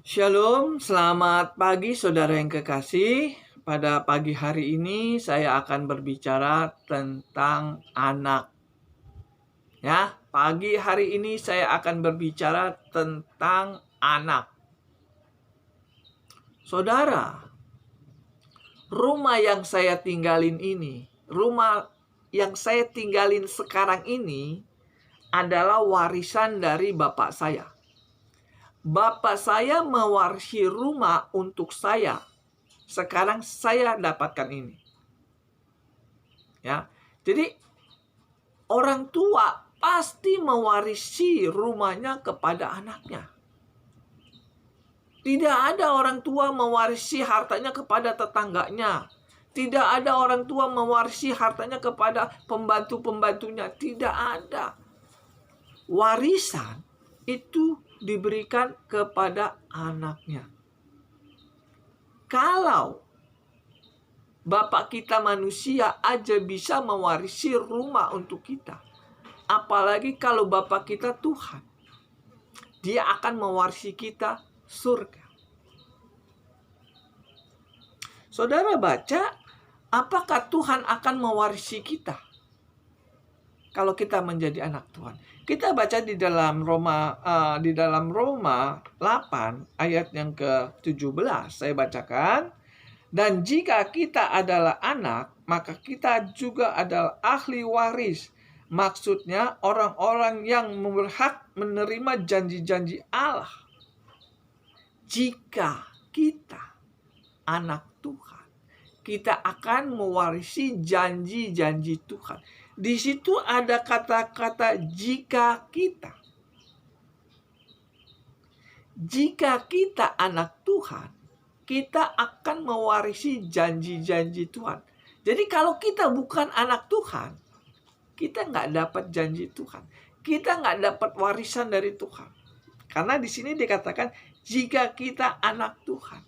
Shalom, selamat pagi saudara yang kekasih. Pada pagi hari ini saya akan berbicara tentang anak. Ya, pagi hari ini saya akan berbicara tentang anak. Saudara, rumah yang saya tinggalin ini, rumah yang saya tinggalin sekarang ini adalah warisan dari bapak saya. Bapak saya mewarisi rumah untuk saya. Sekarang saya dapatkan ini. Ya. Jadi orang tua pasti mewarisi rumahnya kepada anaknya. Tidak ada orang tua mewarisi hartanya kepada tetangganya. Tidak ada orang tua mewarisi hartanya kepada pembantu-pembantunya. Tidak ada. Warisan itu diberikan kepada anaknya. Kalau bapak kita manusia aja bisa mewarisi rumah untuk kita, apalagi kalau bapak kita Tuhan. Dia akan mewarisi kita surga. Saudara baca, apakah Tuhan akan mewarisi kita kalau kita menjadi anak Tuhan? Kita baca di dalam Roma 8 ayat yang ke-17. Saya bacakan. Dan jika kita adalah anak, maka kita juga adalah ahli waris. Maksudnya orang-orang yang berhak menerima janji-janji Allah. Jika kita anak Tuhan, kita akan mewarisi janji-janji Tuhan. Di situ ada kata-kata jika kita. Jika kita anak Tuhan, kita akan mewarisi janji-janji Tuhan. Jadi kalau kita bukan anak Tuhan, kita nggak dapat janji Tuhan. Kita nggak dapat warisan dari Tuhan. Karena di sini dikatakan jika kita anak Tuhan.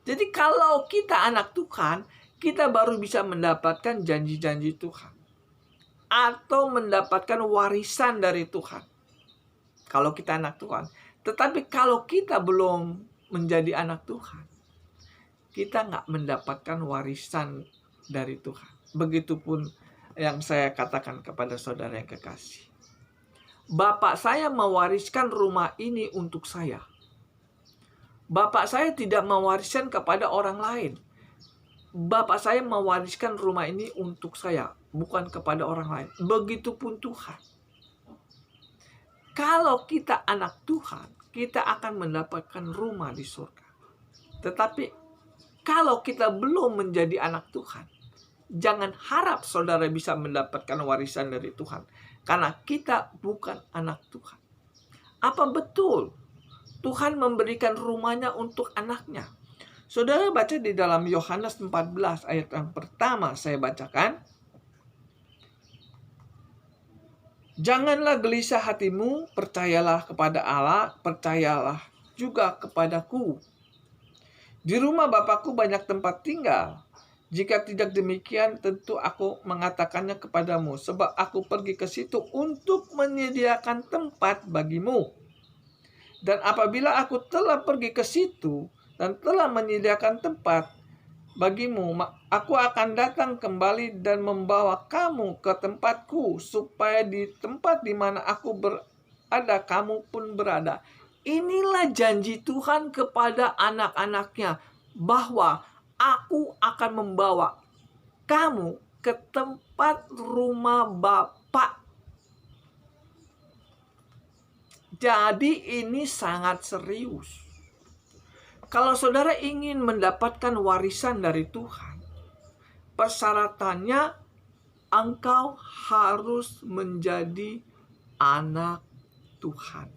Jadi kalau kita anak Tuhan, kita baru bisa mendapatkan janji-janji Tuhan. Atau mendapatkan warisan dari Tuhan. Kalau kita anak Tuhan. Tetapi kalau kita belum menjadi anak Tuhan, kita nggak mendapatkan warisan dari Tuhan. Begitupun yang saya katakan kepada saudara yang kekasih. Bapak saya mewariskan rumah ini untuk saya. Bapak saya tidak mewariskan kepada orang lain. Bapak saya mewariskan rumah ini untuk saya, bukan kepada orang lain. Begitupun Tuhan. Kalau kita anak Tuhan, kita akan mendapatkan rumah di surga. Tetapi kalau kita belum menjadi anak Tuhan, jangan harap saudara bisa mendapatkan warisan dari Tuhan. Karena kita bukan anak Tuhan. Apa betul Tuhan memberikan rumahnya untuk anaknya? Saudara baca di dalam Yohanes 14 ayat yang pertama saya bacakan. Janganlah gelisah hatimu, percayalah kepada Allah, percayalah juga kepadaku. Di rumah Bapakku banyak tempat tinggal. Jika tidak demikian, tentu aku mengatakannya kepadamu, sebab aku pergi ke situ untuk menyediakan tempat bagimu. Dan apabila aku telah pergi ke situ dan telah menyediakan tempat bagimu, aku akan datang kembali dan membawa kamu ke tempatku, supaya di tempat di mana aku berada, kamu pun berada. Inilah janji Tuhan kepada anak-anaknya, bahwa aku akan membawa kamu ke tempat rumah Bapa. Jadi ini sangat serius. Kalau saudara ingin mendapatkan warisan dari Tuhan, persyaratannya engkau harus menjadi anak Tuhan.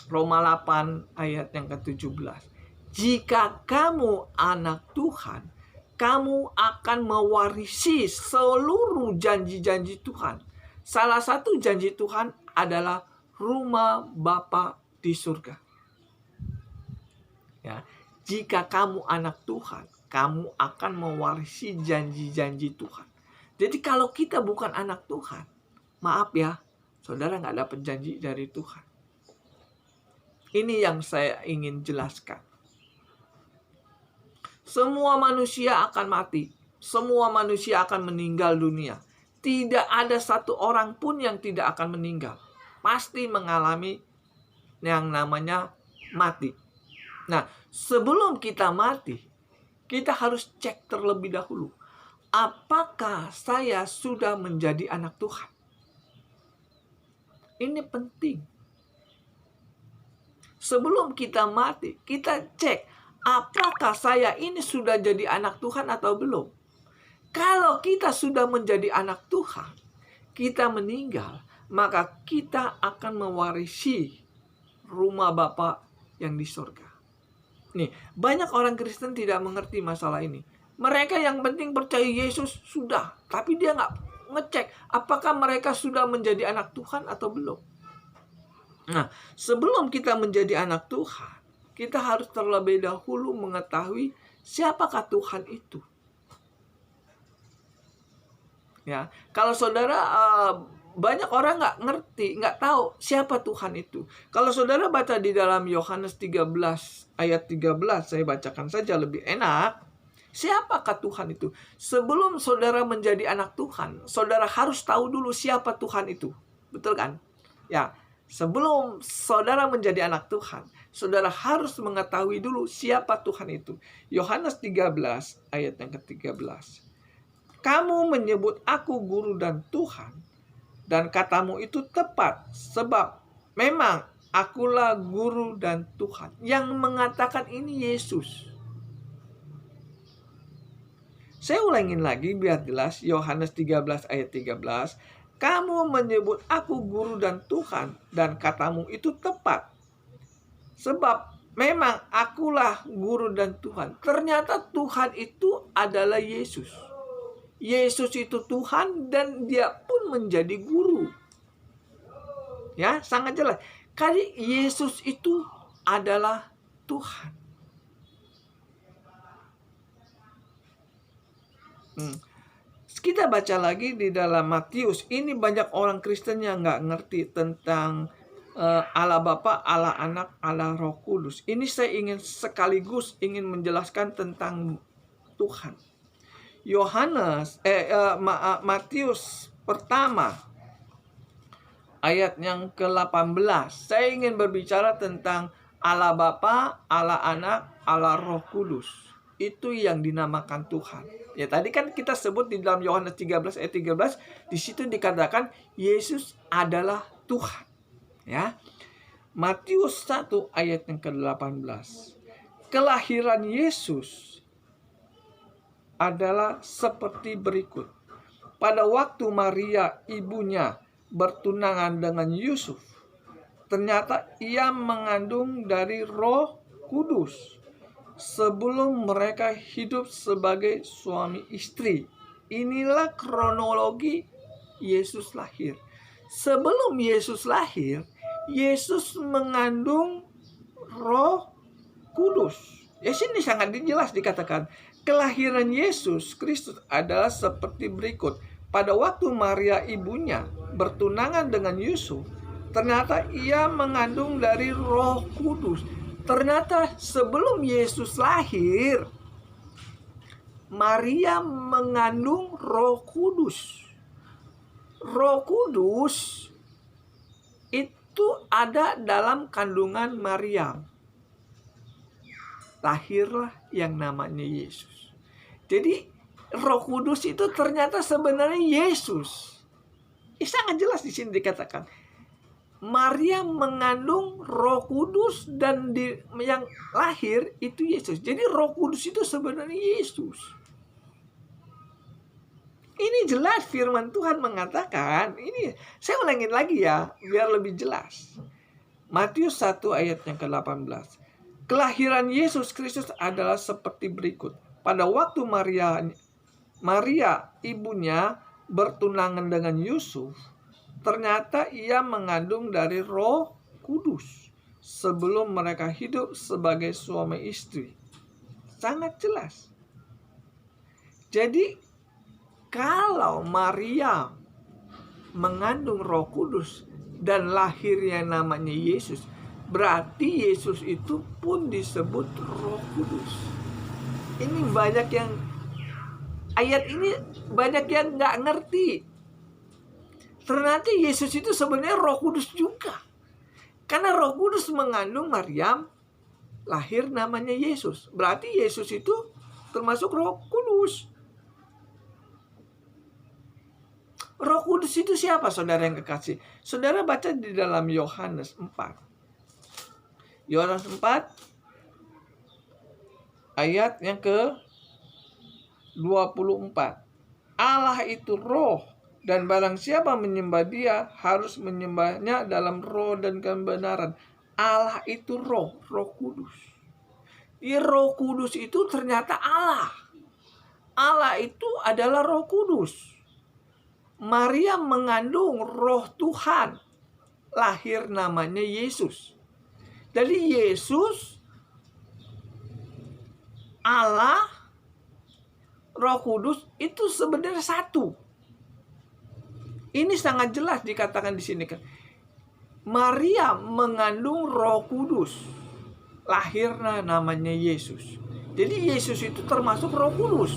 Roma 8 ayat yang ke-17. Jika kamu anak Tuhan, kamu akan mewarisi seluruh janji-janji Tuhan. Salah satu janji Tuhan adalah rumah Bapa di surga. Ya, jika kamu anak Tuhan, kamu akan mewarisi janji-janji Tuhan. Jadi kalau kita bukan anak Tuhan, maaf ya, saudara nggak dapat janji dari Tuhan. Ini yang saya ingin jelaskan. Semua manusia akan mati. Semua manusia akan meninggal dunia. Tidak ada satu orang pun yang tidak akan meninggal. Pasti mengalami yang namanya mati. Nah, sebelum kita mati, kita harus cek terlebih dahulu. Apakah saya sudah menjadi anak Tuhan? Ini penting. Sebelum kita mati, kita cek apakah saya ini sudah jadi anak Tuhan atau belum. Kalau kita sudah menjadi anak Tuhan, kita meninggal, maka kita akan mewarisi rumah Bapa yang di surga. Nih, banyak orang Kristen tidak mengerti masalah ini. Mereka yang penting percaya Yesus sudah, tapi dia nggak ngecek apakah mereka sudah menjadi anak Tuhan atau belum. Nah, sebelum kita menjadi anak Tuhan, kita harus terlebih dahulu mengetahui siapakah Tuhan itu. Ya, kalau saudara banyak orang nggak ngerti, nggak tahu siapa Tuhan itu. Kalau saudara baca di dalam Yohanes 13 ayat 13, saya bacakan saja lebih enak. Siapakah Tuhan itu? Sebelum saudara menjadi anak Tuhan, saudara harus tahu dulu siapa Tuhan itu. Betul kan? Ya, sebelum saudara menjadi anak Tuhan, saudara harus mengetahui dulu siapa Tuhan itu. Yohanes 13 ayat yang ke-13. Kamu menyebut aku guru dan Tuhan, dan katamu itu tepat, sebab memang akulah guru dan Tuhan. Yang mengatakan ini Yesus. Saya ulangin lagi biar jelas. Yohanes 13 ayat 13. Kamu menyebut aku guru dan Tuhan, dan katamu itu tepat, sebab memang akulah guru dan Tuhan. Ternyata Tuhan itu adalah Yesus. Yesus itu Tuhan dan dia pun menjadi guru. Ya, sangat jelas. Karena Yesus itu adalah Tuhan. Kita baca lagi di dalam Matius. Ini banyak orang Kristen yang nggak ngerti tentang Allah Bapa, Allah Anak, Allah Roh Kudus. Ini saya ingin sekaligus menjelaskan tentang Tuhan. Matius pertama ayat yang ke-18. Saya ingin berbicara tentang Allah Bapa, Allah Anak, Allah Roh Kudus. Itu yang dinamakan Tuhan. Ya, tadi kan kita sebut di dalam Yohanes 13 ayat 13, di situ dikatakan Yesus adalah Tuhan. Ya. Matius 1 ayat yang ke-18. Kelahiran Yesus adalah seperti berikut. Pada waktu Maria ibunya bertunangan dengan Yusuf, ternyata ia mengandung dari Roh Kudus sebelum mereka hidup sebagai suami istri. Inilah kronologi Yesus lahir. Sebelum Yesus lahir, Yesus mengandung Roh Kudus. Ya, sini sangat jelas dikatakan kelahiran Yesus Kristus adalah seperti berikut. Pada waktu Maria ibunya bertunangan dengan Yusuf, ternyata ia mengandung dari Roh Kudus. Ternyata sebelum Yesus lahir, Maria mengandung Roh Kudus. Roh Kudus itu ada dalam kandungan Maria. Lahirlah yang namanya Yesus. Jadi Roh Kudus itu ternyata sebenarnya Yesus. Sangat jelas di sini dikatakan Maria mengandung Roh Kudus dan yang lahir itu Yesus. Jadi Roh Kudus itu sebenarnya Yesus. Ini jelas firman Tuhan mengatakan. Ini saya ulangin lagi ya biar lebih jelas. Matius 1 ayat yang ke-18. Kelahiran Yesus Kristus adalah seperti berikut. Pada waktu Maria ibunya bertunangan dengan Yusuf, ternyata ia mengandung dari Roh Kudus sebelum mereka hidup sebagai suami istri. Sangat jelas. Jadi kalau Maria mengandung Roh Kudus dan lahir yang namanya Yesus, Berarti Yesus itu pun disebut Roh Kudus. Ini banyak yang ayat ini banyak yang nggak ngerti. Ternyata Yesus itu sebenarnya Roh Kudus juga. Karena Roh Kudus mengandung Maryam, lahir namanya Yesus. Berarti Yesus itu termasuk Roh Kudus. Roh Kudus itu siapa, saudara yang kekasih? Saudara baca di dalam Yohanes 4. Yohanes 4 ayat yang ke-24. Allah itu roh, dan barang siapa menyembah Dia harus menyembahnya dalam roh dan kebenaran. Allah itu roh, Roh Kudus. Roh Kudus itu ternyata Allah. Allah itu adalah Roh Kudus. Maria mengandung Roh Tuhan, lahir namanya Yesus. Jadi Yesus, Allah, Roh Kudus itu sebenarnya satu. Ini sangat jelas dikatakan di sini kan. Maria mengandung Roh Kudus, lahirnya namanya Yesus. Jadi Yesus itu termasuk Roh Kudus.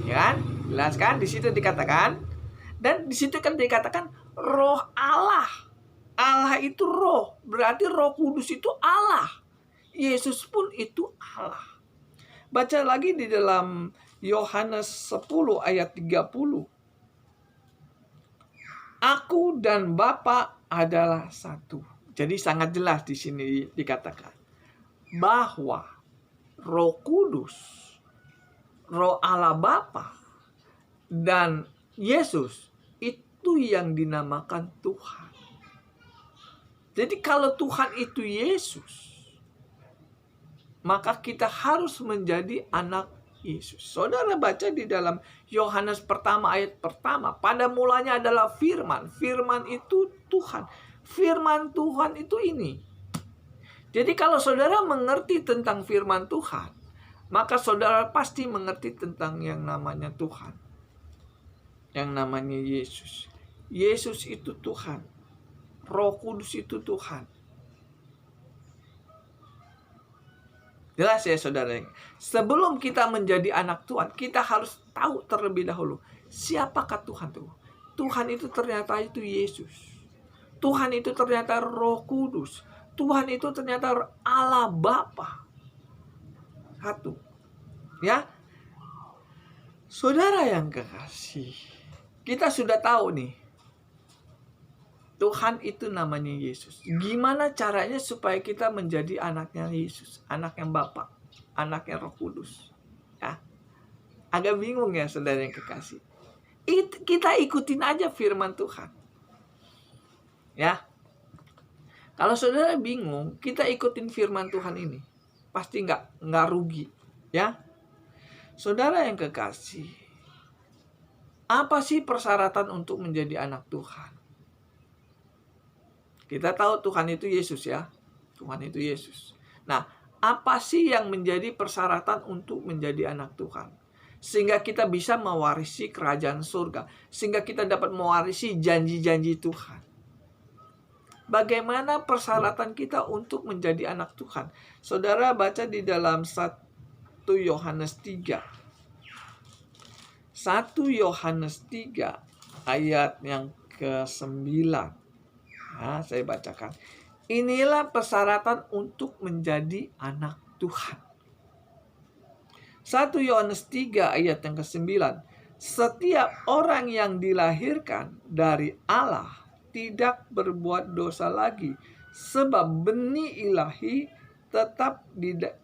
Ya kan? Jelas kan? Di situ dikatakan. Dan di situ kan dikatakan Roh Allah. Allah itu roh, berarti Roh Kudus itu Allah. Yesus pun itu Allah. Baca lagi di dalam Yohanes 10 ayat 30. Aku dan Bapa adalah satu. Jadi sangat jelas di sini dikatakan bahwa Roh Kudus, Roh Allah Bapa, dan Yesus itu yang dinamakan Tuhan. Jadi kalau Tuhan itu Yesus, maka kita harus menjadi anak Yesus. Saudara baca di dalam Yohanes pertama ayat pertama. Pada mulanya adalah firman. Firman itu Tuhan. Firman Tuhan itu ini. Jadi kalau saudara mengerti tentang firman Tuhan, maka saudara pasti mengerti tentang yang namanya Tuhan. Yang namanya Yesus. Yesus itu Tuhan. Roh Kudus itu Tuhan. Jelas ya saudara. Sebelum kita menjadi anak Tuhan, kita harus tahu terlebih dahulu siapakah Tuhan itu. Tuhan itu ternyata itu Yesus. Tuhan itu ternyata Roh Kudus. Tuhan itu ternyata Allah Bapa. Satu. Ya. Saudara yang kekasih, kita sudah tahu nih. Tuhan itu namanya Yesus. Gimana caranya supaya kita menjadi anaknya Yesus, anaknya Bapa, anaknya Roh Kudus? Ya, agak bingung ya saudara yang kekasih. Kita ikutin aja firman Tuhan. Ya, kalau saudara bingung, kita ikutin firman Tuhan ini, pasti nggak rugi. Ya, saudara yang kekasih, apa sih persyaratan untuk menjadi anak Tuhan? Kita tahu Tuhan itu Yesus ya. Tuhan itu Yesus. Nah, apa sih yang menjadi persyaratan untuk menjadi anak Tuhan? Sehingga kita bisa mewarisi kerajaan surga. Sehingga kita dapat mewarisi janji-janji Tuhan. Bagaimana persyaratan kita untuk menjadi anak Tuhan? Saudara baca di dalam 1 Yohanes 3. 1 Yohanes 3 ayat yang ke-9. Nah, saya bacakan. Inilah persyaratan untuk menjadi anak Tuhan. 1 Yohanes 3 ayat yang ke-9. Setiap orang yang dilahirkan dari Allah tidak berbuat dosa lagi, sebab benih ilahi tetap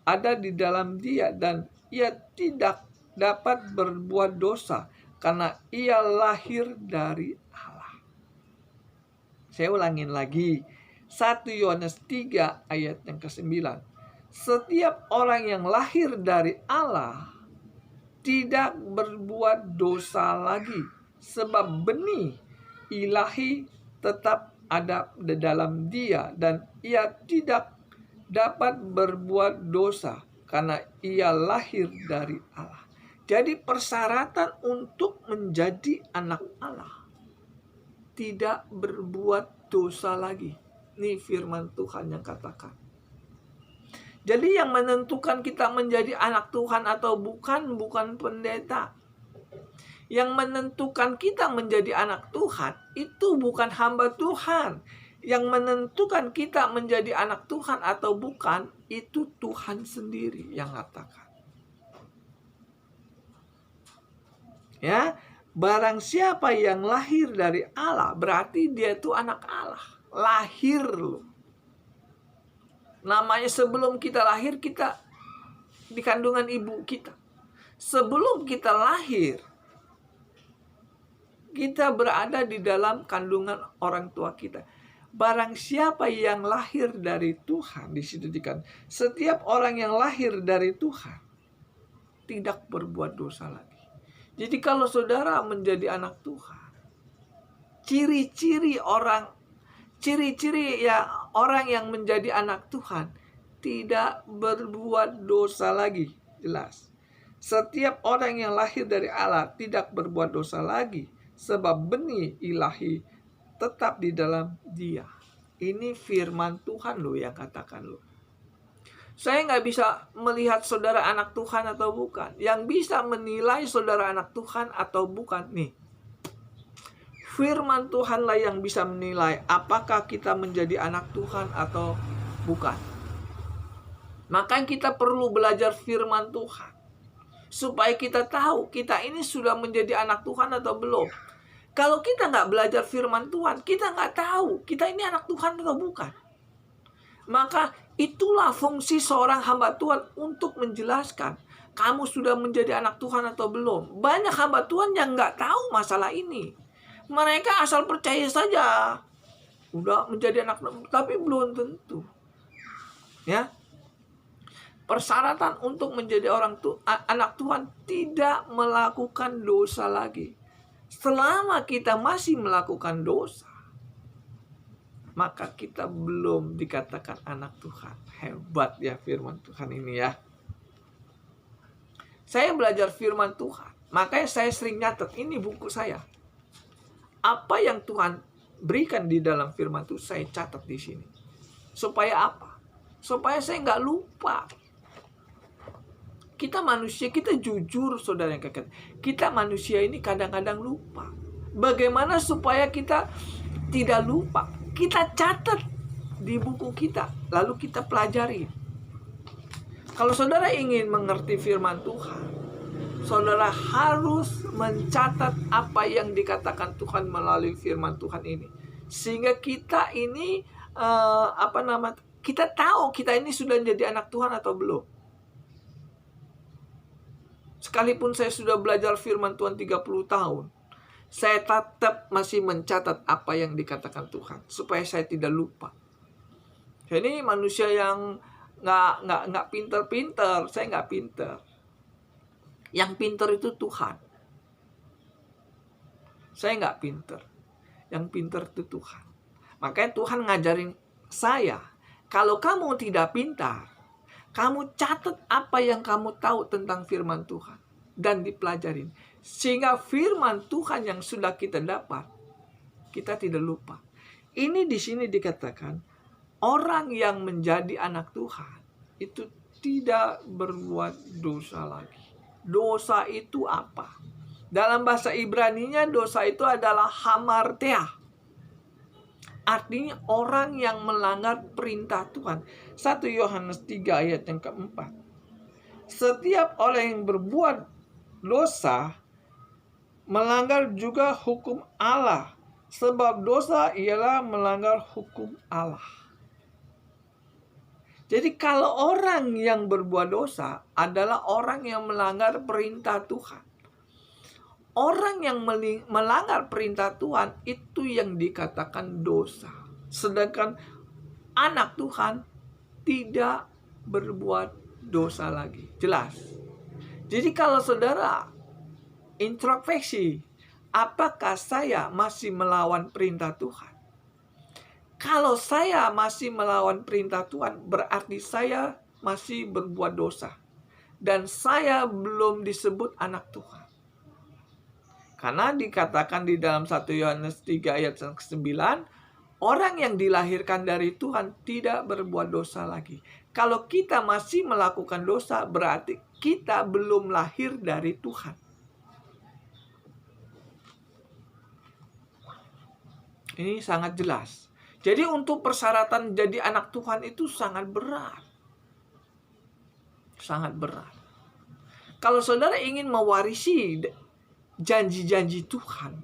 ada di dalam dia, dan ia tidak dapat berbuat dosa karena ia lahir dari Allah. Saya ulangin lagi. 1 Yohanes 3 ayat yang ke-9. Setiap orang yang lahir dari Allah tidak berbuat dosa lagi, sebab benih ilahi tetap ada di dalam dia, dan ia tidak dapat berbuat dosa karena ia lahir dari Allah. Jadi persyaratan untuk menjadi anak Allah, tidak berbuat dosa lagi. Ini firman Tuhan yang katakan. Jadi yang menentukan kita menjadi anak Tuhan atau bukan pendeta. Yang menentukan kita menjadi anak Tuhan itu bukan hamba Tuhan. Yang menentukan kita menjadi anak Tuhan atau bukan itu Tuhan sendiri yang katakan. Ya, barang siapa yang lahir dari Allah berarti dia itu anak Allah. Lahir loh. Namanya sebelum kita lahir, kita di kandungan ibu kita. Sebelum kita lahir, kita berada di dalam kandungan orang tua kita. Barang siapa yang lahir dari Tuhan, di situ dikatakan, setiap orang yang lahir dari Tuhan tidak berbuat dosa lagi. Jadi kalau saudara menjadi anak Tuhan, ciri-ciri orang yang menjadi anak Tuhan tidak berbuat dosa lagi. Jelas. Setiap orang yang lahir dari Allah tidak berbuat dosa lagi, sebab benih ilahi tetap di dalam dia. Ini firman Tuhan loh yang katakan loh. Saya nggak bisa melihat saudara anak Tuhan atau bukan. Yang bisa menilai saudara anak Tuhan atau bukan nih, firman Tuhanlah yang bisa menilai apakah kita menjadi anak Tuhan atau bukan. Maka kita perlu belajar firman Tuhan. Supaya kita tahu kita ini sudah menjadi anak Tuhan atau belum. Kalau kita nggak belajar firman Tuhan, kita nggak tahu kita ini anak Tuhan atau bukan. Maka itulah fungsi seorang hamba Tuhan untuk menjelaskan kamu sudah menjadi anak Tuhan atau belum. Banyak hamba Tuhan yang nggak tahu masalah ini. Mereka asal percaya saja udah menjadi anak, tapi belum tentu. Ya, persyaratan untuk menjadi anak Tuhan tidak melakukan dosa lagi. Selama kita masih melakukan dosa, maka kita belum dikatakan anak Tuhan. Hebat ya firman Tuhan ini ya. Saya belajar firman Tuhan, makanya saya sering nyatet, ini buku saya. Apa yang Tuhan berikan di dalam firman itu saya catat di sini. Supaya apa? Supaya saya nggak lupa. Kita manusia, kita jujur saudara yang kekal. Kita manusia ini kadang-kadang lupa. Bagaimana supaya kita tidak lupa? Kita catat di buku kita, lalu kita pelajari. Kalau saudara ingin mengerti firman Tuhan, saudara harus mencatat apa yang dikatakan Tuhan melalui firman Tuhan ini. Sehingga kita ini kita tahu kita ini sudah menjadi anak Tuhan atau belum. Sekalipun saya sudah belajar firman Tuhan 30 tahun, saya tetap masih mencatat apa yang dikatakan Tuhan supaya saya tidak lupa. Jadi manusia yang nggak pinter-pinter, saya nggak pinter. Yang pinter itu Tuhan. Saya nggak pinter. Yang pinter itu Tuhan. Makanya Tuhan ngajarin saya, kalau kamu tidak pintar, kamu catat apa yang kamu tahu tentang firman Tuhan dan dipelajarin. Sehingga firman Tuhan yang sudah kita dapat, kita tidak lupa. Ini di sini dikatakan, orang yang menjadi anak Tuhan itu tidak berbuat dosa lagi. Dosa itu apa? Dalam bahasa Ibraninya dosa itu adalah hamartia. Artinya orang yang melanggar perintah Tuhan. 1 Yohanes 3 ayat yang keempat. Setiap orang yang berbuat dosa melanggar juga hukum Allah. Sebab dosa ialah melanggar hukum Allah. Jadi kalau orang yang berbuat dosa adalah orang yang melanggar perintah Tuhan. Orang yang melanggar perintah Tuhan itu yang dikatakan dosa. Sedangkan anak Tuhan tidak berbuat dosa lagi. Jelas. Jadi kalau saudara introspeksi, apakah saya masih melawan perintah Tuhan? Kalau saya masih melawan perintah Tuhan, berarti saya masih berbuat dosa. Dan saya belum disebut anak Tuhan. Karena dikatakan di dalam 1 Yohanes 3 ayat 9, Orang yang dilahirkan dari Tuhan tidak berbuat dosa lagi. Kalau kita masih melakukan dosa, berarti kita belum lahir dari Tuhan. Ini sangat jelas. Jadi untuk persyaratan jadi anak Tuhan itu sangat berat. Sangat berat. Kalau saudara ingin mewarisi janji-janji Tuhan,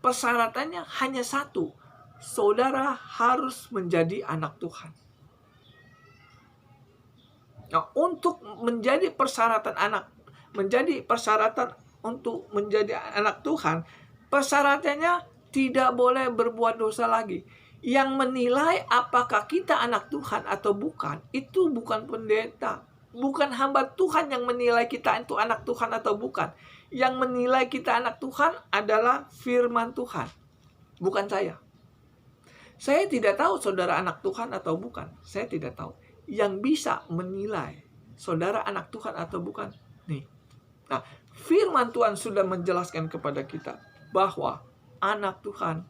persyaratannya hanya satu. Saudara harus menjadi anak Tuhan. Nah, untuk menjadi persyaratan untuk menjadi anak Tuhan, persyaratannya tidak boleh berbuat dosa lagi. Yang menilai apakah kita anak Tuhan atau bukan, itu bukan pendeta, bukan hamba Tuhan yang menilai kita itu anak Tuhan atau bukan. Yang menilai kita anak Tuhan adalah firman Tuhan, bukan saya. Saya tidak tahu saudara anak Tuhan atau bukan. Saya tidak tahu. Yang bisa menilai saudara anak Tuhan atau bukan, nih. Nah, firman Tuhan sudah menjelaskan kepada kita bahwa anak Tuhan,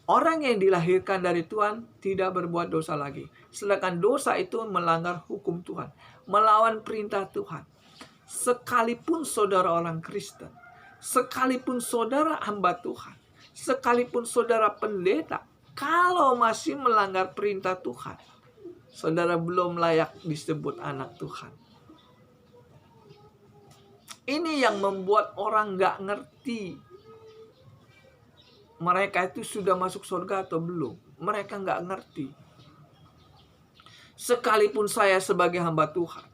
orang yang dilahirkan dari Tuhan, tidak berbuat dosa lagi. Sedangkan dosa itu melanggar hukum Tuhan, melawan perintah Tuhan. Sekalipun saudara orang Kristen, sekalipun saudara hamba Tuhan, sekalipun saudara pendeta, kalau masih melanggar perintah Tuhan, saudara belum layak disebut anak Tuhan. Ini yang membuat orang gak ngerti mereka itu sudah masuk surga atau belum. Mereka gak ngerti. Sekalipun saya sebagai hamba Tuhan,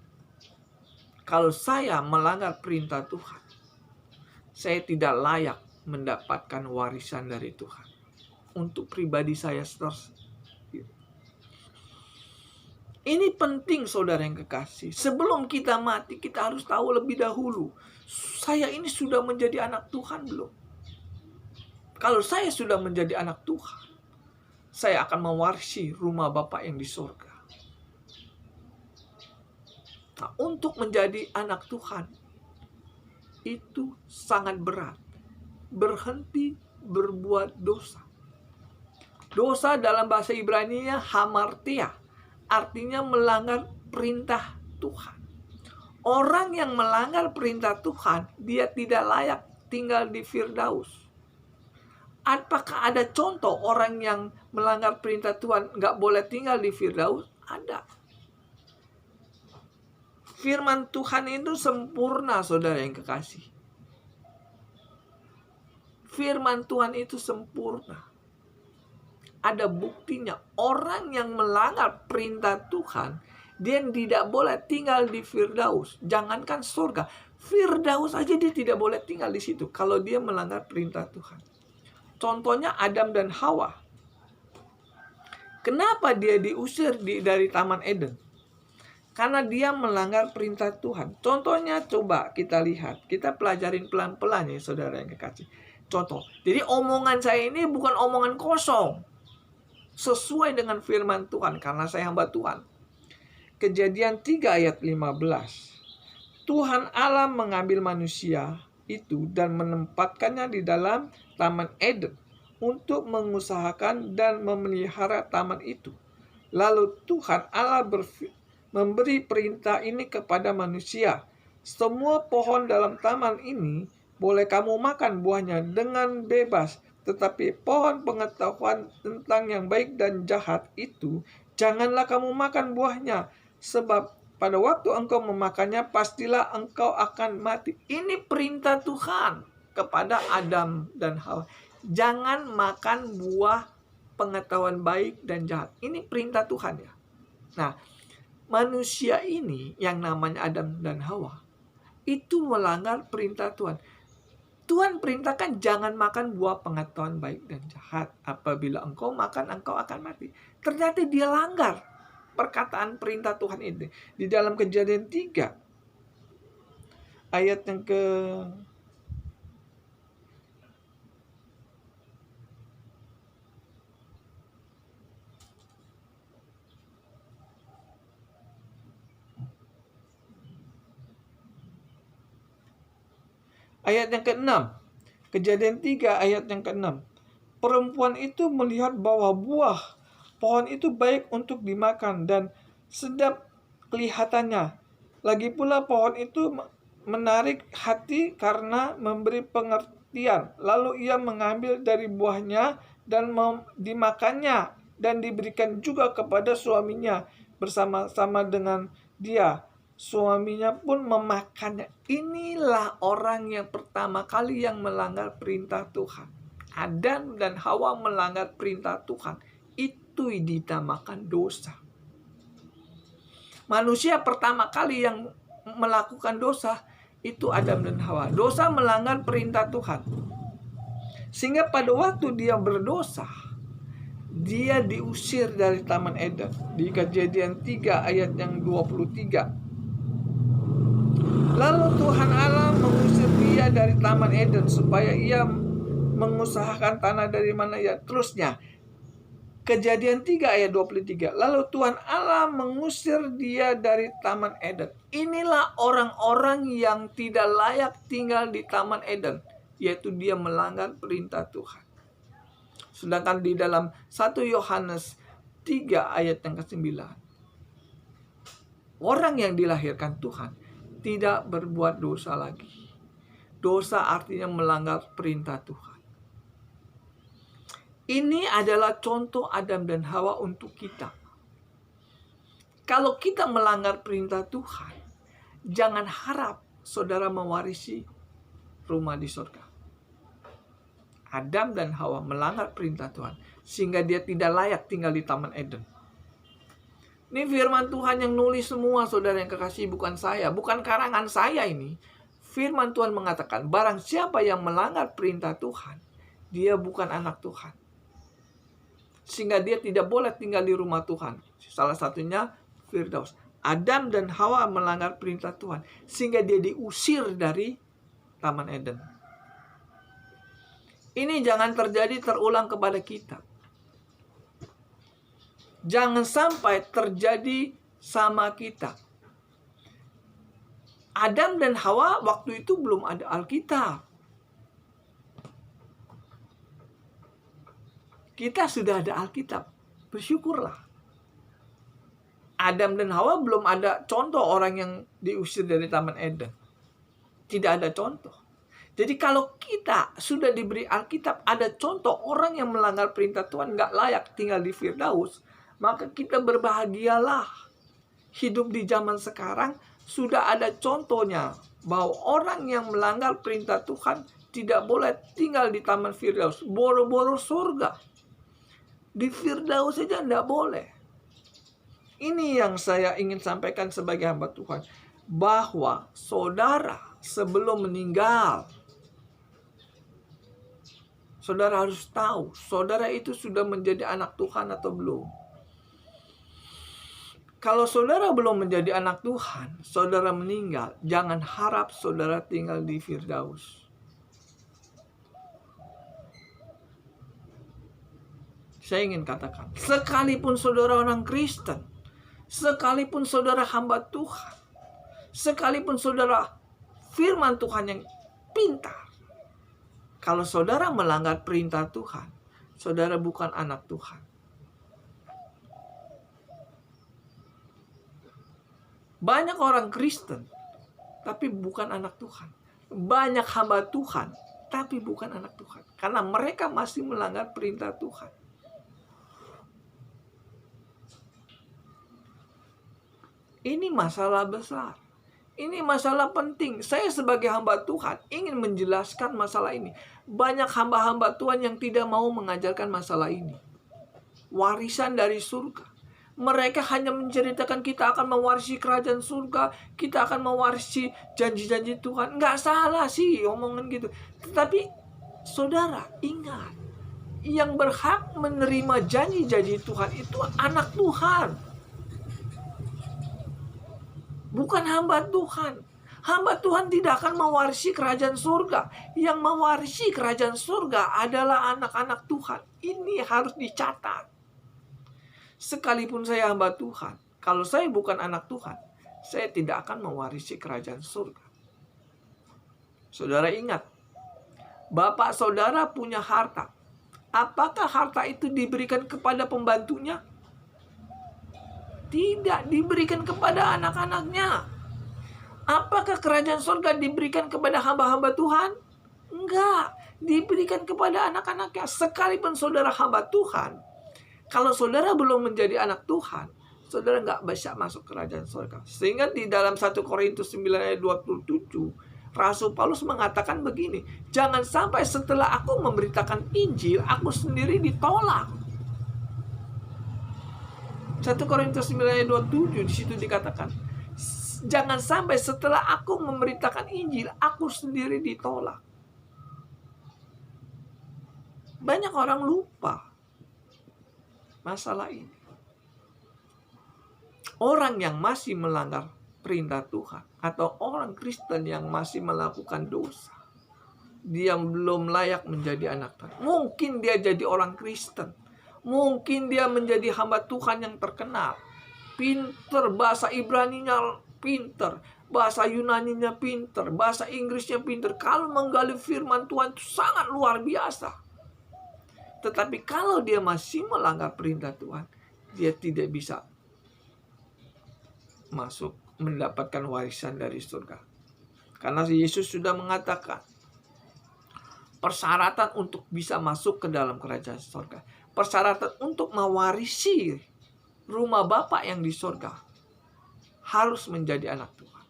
kalau saya melanggar perintah Tuhan, saya tidak layak mendapatkan warisan dari Tuhan. Untuk pribadi saya, ini penting saudara yang kekasih. Sebelum kita mati, kita harus tahu lebih dahulu, saya ini sudah menjadi anak Tuhan belum? Kalau saya sudah menjadi anak Tuhan, saya akan mewarisi rumah Bapa yang di surga. Nah, untuk menjadi anak Tuhan, itu sangat berat. Berhenti berbuat dosa. Dosa dalam bahasa Ibrani-nya hamartia, artinya melanggar perintah Tuhan. Orang yang melanggar perintah Tuhan, dia tidak layak tinggal di Firdaus. Apakah ada contoh orang yang melanggar perintah Tuhan nggak boleh tinggal di Firdaus? Ada. Firman Tuhan itu sempurna, saudara yang kekasih. Firman Tuhan itu sempurna. Ada buktinya. Orang yang melanggar perintah Tuhan, dia tidak boleh tinggal di Firdaus. Jangankan surga, Firdaus aja dia tidak boleh tinggal di situ kalau dia melanggar perintah Tuhan. Contohnya Adam dan Hawa. Kenapa dia diusir dari Taman Eden? Karena dia melanggar perintah Tuhan. Contohnya coba kita lihat. Kita pelajarin pelan-pelan ya saudara yang kekasih. Contoh. Jadi omongan saya ini bukan omongan kosong. Sesuai dengan firman Tuhan, karena saya hamba Tuhan. Kejadian 3 ayat 15. Tuhan Allah mengambil manusia itu dan menempatkannya di dalam Taman Eden untuk mengusahakan dan memelihara taman itu. Lalu Tuhan Allah memberi perintah ini kepada manusia. Semua pohon dalam taman ini boleh kamu makan buahnya dengan bebas. Tetapi pohon pengetahuan tentang yang baik dan jahat itu, janganlah kamu makan buahnya. Sebab pada waktu engkau memakannya, pastilah engkau akan mati. Ini perintah Tuhan kepada Adam dan Hawa. Jangan makan buah pengetahuan baik dan jahat. Ini perintah Tuhan ya. Nah, manusia ini yang namanya Adam dan Hawa, itu melanggar perintah Tuhan. Tuhan perintahkan jangan makan buah pengetahuan baik dan jahat. Apabila engkau makan, engkau akan mati. Ternyata dia langgar perkataan perintah Tuhan ini. Di dalam Kejadian 3, ayat yang ke... ayat yang ke-6. Kejadian 3 ayat yang ke-6. perempuan itu melihat bahwa buah pohon itu baik untuk dimakan dan sedap kelihatannya. Lagi pula pohon itu menarik hati karena memberi pengertian. Lalu ia mengambil dari buahnya dan dimakannya dan diberikan juga kepada suaminya bersama-sama dengan dia. Suaminya pun memakannya. Inilah orang yang pertama kali yang melanggar perintah Tuhan. Adam dan Hawa melanggar perintah Tuhan. Itu dinamakan dosa. Manusia pertama kali yang melakukan dosa itu Adam dan Hawa. Dosa melanggar perintah Tuhan. Sehingga pada waktu dia berdosa, dia diusir dari Taman Eden. Di Kejadian 3 ayat yang 23. Lalu Tuhan Allah mengusir dia dari Taman Eden supaya ia mengusahakan tanah dari mana ia. Terusnya, Kejadian 3 ayat 23. Lalu Tuhan Allah mengusir dia dari Taman Eden. Inilah orang-orang yang tidak layak tinggal di Taman Eden, yaitu dia melanggar perintah Tuhan. Sedangkan di dalam 1 Yohanes 3 ayat yang ke-9, orang yang dilahirkan Tuhan tidak berbuat dosa lagi. Dosa artinya melanggar perintah Tuhan. Ini adalah contoh Adam dan Hawa untuk kita. Kalau kita melanggar perintah Tuhan, jangan harap saudara mewarisi rumah di surga. Adam dan Hawa melanggar perintah Tuhan, sehingga dia tidak layak tinggal di Taman Eden. Ini firman Tuhan yang nulis semua, saudara yang kekasih, bukan saya. Bukan karangan saya ini. Firman Tuhan mengatakan, barang siapa yang melanggar perintah Tuhan, dia bukan anak Tuhan. Sehingga dia tidak boleh tinggal di rumah Tuhan. Salah satunya Firdaus. Adam dan Hawa melanggar perintah Tuhan, sehingga dia diusir dari Taman Eden. Ini jangan terjadi terulang kepada kita. Jangan sampai terjadi sama kita. Adam dan Hawa waktu itu belum ada Alkitab. Kita sudah ada Alkitab. Bersyukurlah. Adam dan Hawa belum ada contoh orang yang diusir dari Taman Eden. Tidak ada contoh. Jadi kalau kita sudah diberi Alkitab, ada contoh orang yang melanggar perintah Tuhan, nggak layak tinggal di Firdaus, maka kita berbahagialah. Hidup di zaman sekarang sudah ada contohnya bahwa orang yang melanggar perintah Tuhan tidak boleh tinggal di Taman Firdaus. Boro-boro surga. Di Firdaus saja tidak boleh. Ini yang saya ingin sampaikan sebagai hamba Tuhan. Bahwa saudara sebelum meninggal, saudara harus tahu, saudara itu sudah menjadi anak Tuhan atau belum. Kalau saudara belum menjadi anak Tuhan, saudara meninggal, jangan harap saudara tinggal di Firdaus. Saya ingin katakan, sekalipun saudara orang Kristen, sekalipun saudara hamba Tuhan, sekalipun saudara firman Tuhan yang pintar, kalau saudara melanggar perintah Tuhan, saudara bukan anak Tuhan. Banyak orang Kristen, tapi bukan anak Tuhan. Banyak hamba Tuhan, tapi bukan anak Tuhan. Karena mereka masih melanggar perintah Tuhan. Ini masalah besar. Ini masalah penting. Saya sebagai hamba Tuhan ingin menjelaskan masalah ini. Banyak hamba-hamba Tuhan yang tidak mau mengajarkan masalah ini. Warisan dari surga. Mereka hanya menceritakan kita akan mewarisi kerajaan surga, kita akan mewarisi janji-janji Tuhan. Nggak salah sih omongan gitu. Tetapi saudara ingat, yang berhak menerima janji-janji Tuhan itu anak Tuhan. Bukan hamba Tuhan. Hamba Tuhan tidak akan mewarisi kerajaan surga. Yang mewarisi kerajaan surga adalah anak-anak Tuhan. Ini harus dicatat. Sekalipun saya hamba Tuhan, kalau saya bukan anak Tuhan, saya tidak akan mewarisi kerajaan surga. Saudara ingat, bapak saudara punya harta. Apakah harta itu diberikan kepada pembantunya? Tidak, diberikan kepada anak-anaknya. Apakah kerajaan surga diberikan kepada hamba-hamba Tuhan? Enggak, diberikan kepada anak-anaknya. Sekalipun saudara hamba Tuhan, kalau saudara belum menjadi anak Tuhan, saudara nggak bisa masuk kerajaan surga. Sehingga di dalam 1 Korintus 9 ayat 27, Rasul Paulus mengatakan begini, jangan sampai setelah aku memberitakan Injil, aku sendiri ditolak. 1 Korintus 9 ayat 27 di situ dikatakan, jangan sampai setelah aku memberitakan Injil, aku sendiri ditolak. Banyak orang lupa masalah ini. Orang yang masih melanggar perintah Tuhan atau orang Kristen yang masih melakukan dosa, dia belum layak menjadi anak Tuhan. Mungkin dia jadi orang Kristen, mungkin dia menjadi hamba Tuhan yang terkenal, pinter, bahasa Ibraninya pinter, bahasa Yunaninya pinter, bahasa Inggrisnya pinter. Kalau menggali firman Tuhan itu sangat luar biasa. Tetapi kalau dia masih melanggar perintah Tuhan, dia tidak bisa masuk mendapatkan warisan dari surga. Karena Yesus sudah mengatakan, persyaratan untuk bisa masuk ke dalam kerajaan surga, persyaratan untuk mewarisi rumah Bapa yang di surga, harus menjadi anak Tuhan.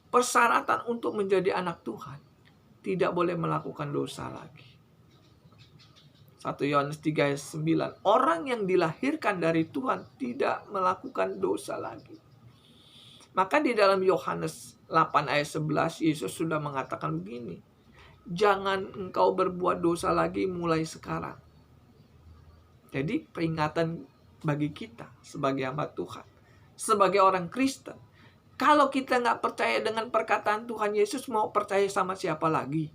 Persyaratan untuk menjadi anak Tuhan, tidak boleh melakukan dosa lagi. 1 Yohanes 3 ayat 9, orang yang dilahirkan dari Tuhan tidak melakukan dosa lagi. Maka di dalam Yohanes 8 ayat 11, Yesus sudah mengatakan begini, jangan engkau berbuat dosa lagi mulai sekarang. Jadi peringatan bagi kita sebagai hamba Tuhan, sebagai orang Kristen, kalau kita nggak percaya dengan perkataan Tuhan Yesus, mau percaya sama siapa lagi?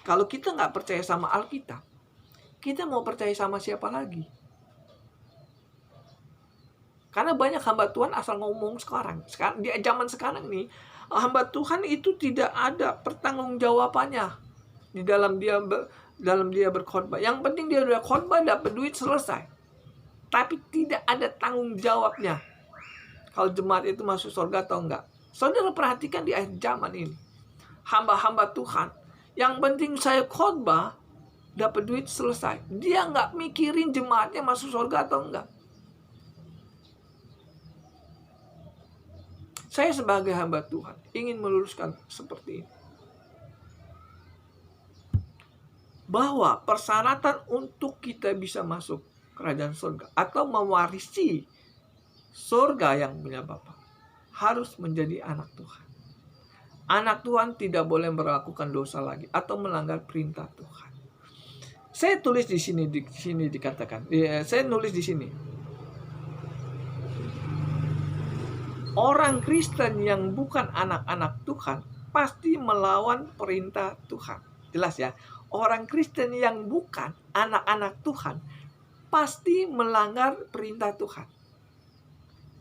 Kalau kita nggak percaya sama Alkitab, kita mau percaya sama siapa lagi? Karena banyak hamba Tuhan asal ngomong sekarang. Di zaman sekarang nih, hamba Tuhan itu tidak ada pertanggungjawabannya di dalam dia berkhotbah. Yang penting dia udah khotbah, dapat duit, selesai. Tapi tidak ada tanggung jawabnya kalau jemaat itu masuk surga atau enggak. Saudara perhatikan di akhir zaman ini, hamba-hamba Tuhan, yang penting saya khotbah, dapat duit, selesai. Dia nggak mikirin jemaatnya masuk surga atau enggak. Saya sebagai hamba Tuhan ingin meluruskan seperti ini, bahwa persyaratan untuk kita bisa masuk kerajaan surga atau mewarisi surga yang punya Bapa, harus menjadi anak Tuhan. Anak Tuhan tidak boleh melakukan dosa lagi atau melanggar perintah Tuhan. Saya tulis di sini dikatakan, saya nulis di sini, orang Kristen yang bukan anak-anak Tuhan pasti melawan perintah Tuhan. Jelas ya, orang Kristen yang bukan anak-anak Tuhan pasti melanggar perintah Tuhan.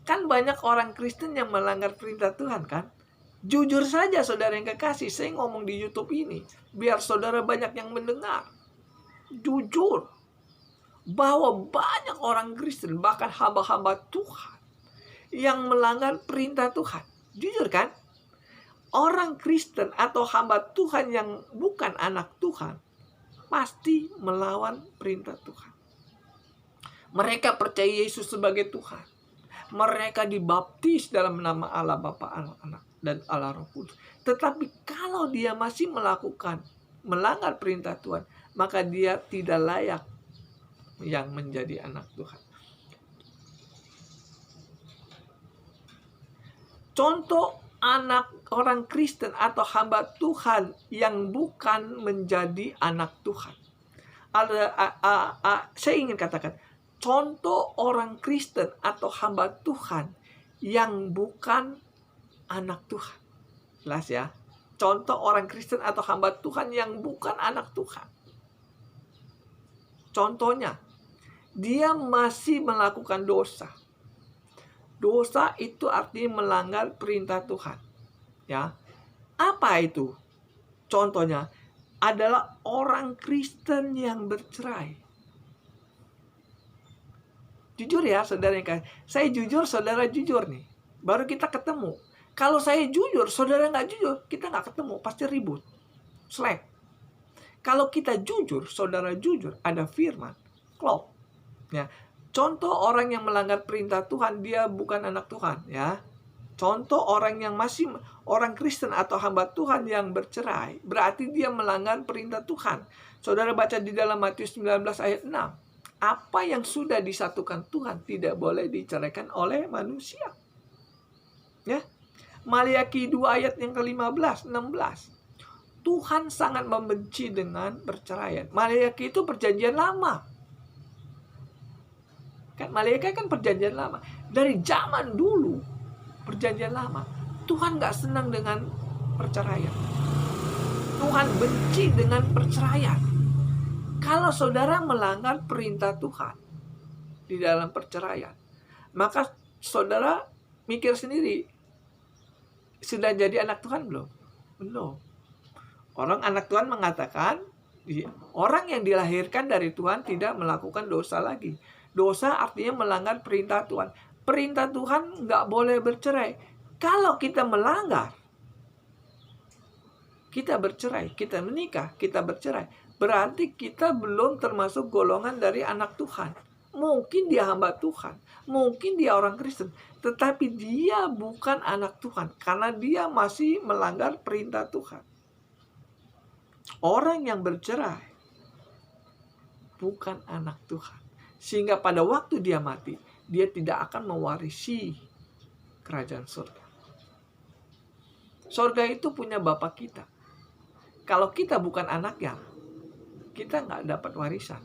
Kan banyak orang Kristen yang melanggar perintah Tuhan kan? Jujur saja saudara yang kekasih, saya ngomong di YouTube ini biar saudara banyak yang mendengar. Jujur bahwa banyak orang Kristen, bahkan hamba-hamba Tuhan, yang melanggar perintah Tuhan. Jujur kan? Orang Kristen atau hamba Tuhan yang bukan anak Tuhan pasti melawan perintah Tuhan. Mereka percaya Yesus sebagai Tuhan. Mereka dibaptis dalam nama Allah Bapa, Allah Anak, dan Allah Roh Kudus. Tetapi kalau dia masih melanggar perintah Tuhan, maka dia tidak layak yang menjadi anak Tuhan. Contoh anak orang Kristen atau hamba Tuhan yang bukan menjadi anak Tuhan. Saya ingin katakan, contoh orang Kristen atau hamba Tuhan yang bukan anak Tuhan. Jelas ya? Contoh orang Kristen atau hamba Tuhan yang bukan anak Tuhan. Contohnya, dia masih melakukan dosa. Dosa itu artinya melanggar perintah Tuhan. Ya. Apa itu? Contohnya adalah orang Kristen yang bercerai. Jujur ya saudara yang kasih. Saya jujur, saudara jujur nih. Baru kita ketemu. Kalau saya jujur, saudara nggak jujur, kita nggak ketemu. Pasti ribut. Slack. Kalau kita jujur, saudara jujur, ada firman. Klop. Ya. Contoh orang yang melanggar perintah Tuhan, dia bukan anak Tuhan. Ya. Contoh orang yang masih orang Kristen atau hamba Tuhan yang bercerai, berarti dia melanggar perintah Tuhan. Saudara baca di dalam Matius 19 ayat 6. Apa yang sudah disatukan Tuhan tidak boleh diceraikan oleh manusia. Ya. Maliaki 2 ayat yang ke-15, 16. Tuhan sangat membenci dengan perceraian. Maliaki itu perjanjian lama. Kan Maliaki kan perjanjian lama. Dari zaman dulu perjanjian lama, Tuhan gak senang dengan perceraian. Tuhan benci dengan perceraian. Kalau saudara melanggar perintah Tuhan di dalam perceraian, maka saudara mikir sendiri, sudah jadi anak Tuhan belum? Belum. Orang anak Tuhan mengatakan, orang yang dilahirkan dari Tuhan tidak melakukan dosa lagi. Dosa artinya melanggar perintah Tuhan. Perintah Tuhan nggak boleh bercerai. Kalau kita melanggar, kita bercerai, kita menikah, kita bercerai, berarti kita belum termasuk golongan dari anak Tuhan. Mungkin dia hamba Tuhan, mungkin dia orang Kristen, tetapi dia bukan anak Tuhan karena dia masih melanggar perintah Tuhan. Orang yang bercerai bukan anak Tuhan, sehingga pada waktu dia mati, dia tidak akan mewarisi kerajaan surga. Surga itu punya Bapa kita. Kalau kita bukan anaknya, kita nggak dapat warisan.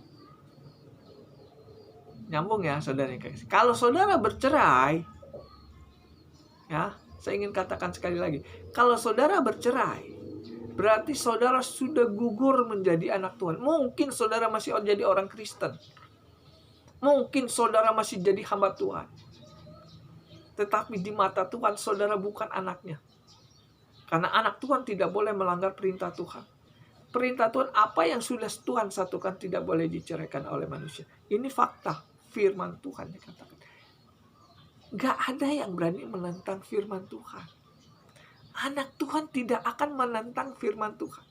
Nyambung ya saudara. Kalau saudara bercerai, ya, saya ingin katakan sekali lagi. Kalau saudara bercerai, berarti saudara sudah gugur menjadi anak Tuhan. Mungkin saudara masih jadi orang Kristen. Mungkin saudara masih jadi hamba Tuhan. Tetapi di mata Tuhan, saudara bukan anaknya. Karena anak Tuhan tidak boleh melanggar perintah Tuhan. Perintah Tuhan, apa yang sudah Tuhan satukan tidak boleh diceraikan oleh manusia. Ini fakta, firman Tuhan dikatakan. Gak ada yang berani menentang firman Tuhan. Anak Tuhan tidak akan menentang firman Tuhan.